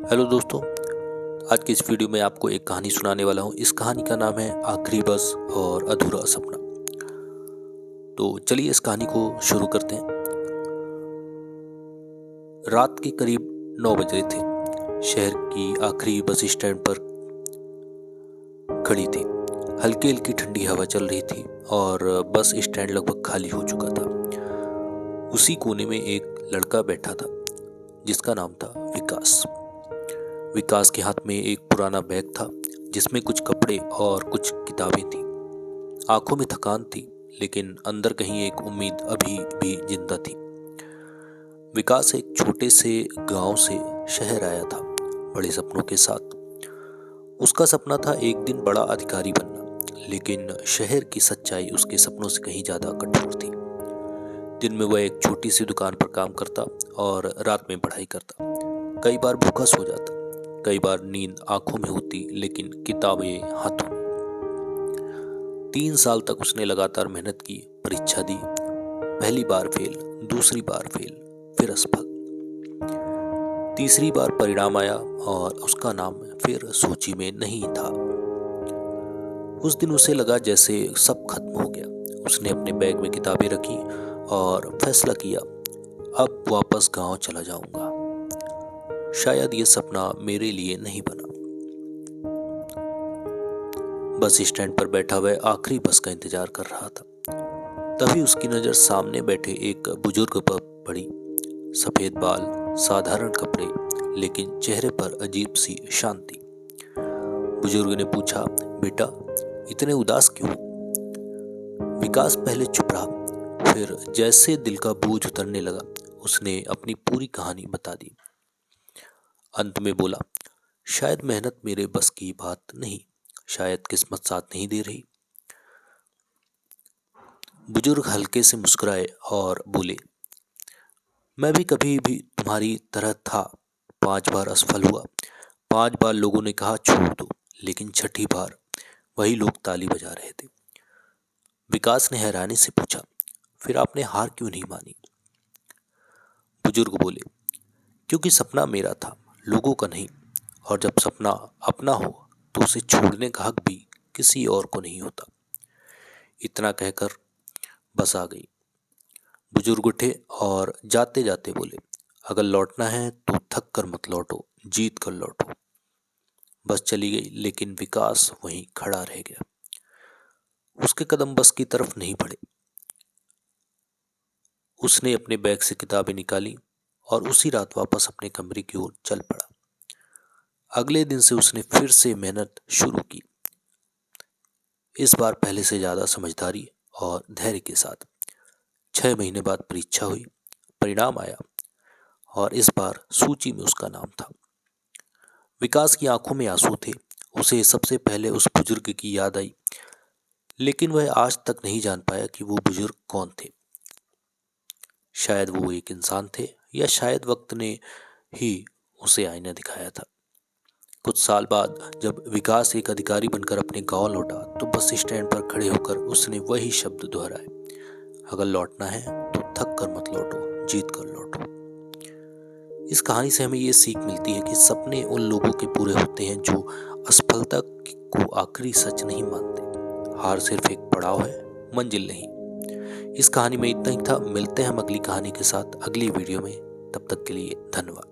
Hello दोस्तों, आज की इस वीडियो में आपको एक कहानी सुनाने वाला हूँ। इस कहानी का नाम है आखिरी बस और अधूरा सपना। तो चलिए इस कहानी को शुरू करते हैं। रात के करीब 9 बज रहे थे। शहर की आखिरी बस स्टैंड पर खड़ी थी। हल्की हल्की ठंडी हवा चल रही थी और बस स्टैंड लगभग खाली हो चुका था। उसी कोने में एक लड़का बैठा था जिसका नाम था विकास। विकास के हाथ में एक पुराना बैग था जिसमें कुछ कपड़े और कुछ किताबें थी। आंखों में थकान थी, लेकिन अंदर कहीं एक उम्मीद अभी भी जिंदा थी। विकास एक छोटे से गांव से शहर आया था, बड़े सपनों के साथ। उसका सपना था एक दिन बड़ा अधिकारी बनना, लेकिन शहर की सच्चाई उसके सपनों से कहीं ज्यादा कठोर थी। दिन में वह एक छोटी सी दुकान पर काम करता और रात में पढ़ाई करता। कई बार भूखा सो जाता, कई बार नींद आंखों में होती, लेकिन किताबें हाथों में। 3 साल तक उसने लगातार मेहनत की, परीक्षा दी। पहली बार फेल, दूसरी बार फेल, फिर असफल। तीसरी बार परिणाम आया और उसका नाम फिर सूची में नहीं था। उस दिन उसे लगा जैसे सब खत्म हो गया। उसने अपने बैग में किताबें रखी और फैसला किया, अब वापस गांव चला जाऊंगा। शायद ये सपना मेरे लिए नहीं बना। बस स्टैंड पर बैठा वह आखिरी बस का इंतजार कर रहा था। तभी उसकी नजर सामने बैठे एक बुजुर्ग पर पड़ी। सफेद बाल, साधारण कपड़े, लेकिन चेहरे पर अजीब सी शांति। बुजुर्ग ने पूछा, बेटा इतने उदास क्यों? विकास पहले चुप रहा, फिर जैसे दिल का बोझ उतरने लगा उसने अपनी पूरी कहानी बता दी। अंत में बोला, शायद मेहनत मेरे बस की बात नहीं, शायद किस्मत साथ नहीं दे रही। बुजुर्ग हल्के से मुस्कुराए और बोले, मैं भी कभी भी तुम्हारी तरह था। 5 बार असफल हुआ, 5 बार लोगों ने कहा छोड़ दो, लेकिन छठी बार वही लोग ताली बजा रहे थे। विकास ने हैरानी से पूछा, फिर आपने हार क्यों नहीं मानी? बुजुर्ग बोले, क्योंकि सपना मेरा था, लोगों का नहीं। और जब सपना अपना हो तो उसे छोड़ने का हक भी किसी और को नहीं होता। इतना कहकर बस आ गई। बुजुर्ग उठे और जाते जाते बोले, अगर लौटना है तो थक कर मत लौटो, जीत कर लौटो। बस चली गई, लेकिन विकास वहीं खड़ा रह गया। उसके कदम बस की तरफ नहीं बढ़े। उसने अपने बैग से किताबें निकाली और उसी रात वापस अपने कमरे की ओर चल पड़ा। अगले दिन से उसने फिर से मेहनत शुरू की, इस बार पहले से ज्यादा समझदारी और धैर्य के साथ। 6 महीने बाद परीक्षा हुई, परिणाम आया और इस बार सूची में उसका नाम था। विकास की आंखों में आंसू थे। उसे सबसे पहले उस बुजुर्ग की याद आई, लेकिन वह आज तक नहीं जान पाया कि वो बुजुर्ग कौन थे। शायद वो एक इंसान थे, या शायद वक्त ने ही उसे आईना दिखाया था। कुछ साल बाद जब विकास एक अधिकारी बनकर अपने गांव लौटा तो बस स्टैंड पर खड़े होकर उसने वही शब्द दोहराए, अगर लौटना है तो थक कर मत लौटो, जीत कर लौटो। इस कहानी से हमें ये सीख मिलती है कि सपने उन लोगों के पूरे होते हैं जो असफलता को आखिरी सच नहीं मानते। हार सिर्फ एक पड़ाव है, मंजिल नहीं। इस कहानी में इतना ही था। मिलते हैं हम अगली कहानी के साथ अगली वीडियो में। तब तक के लिए धन्यवाद।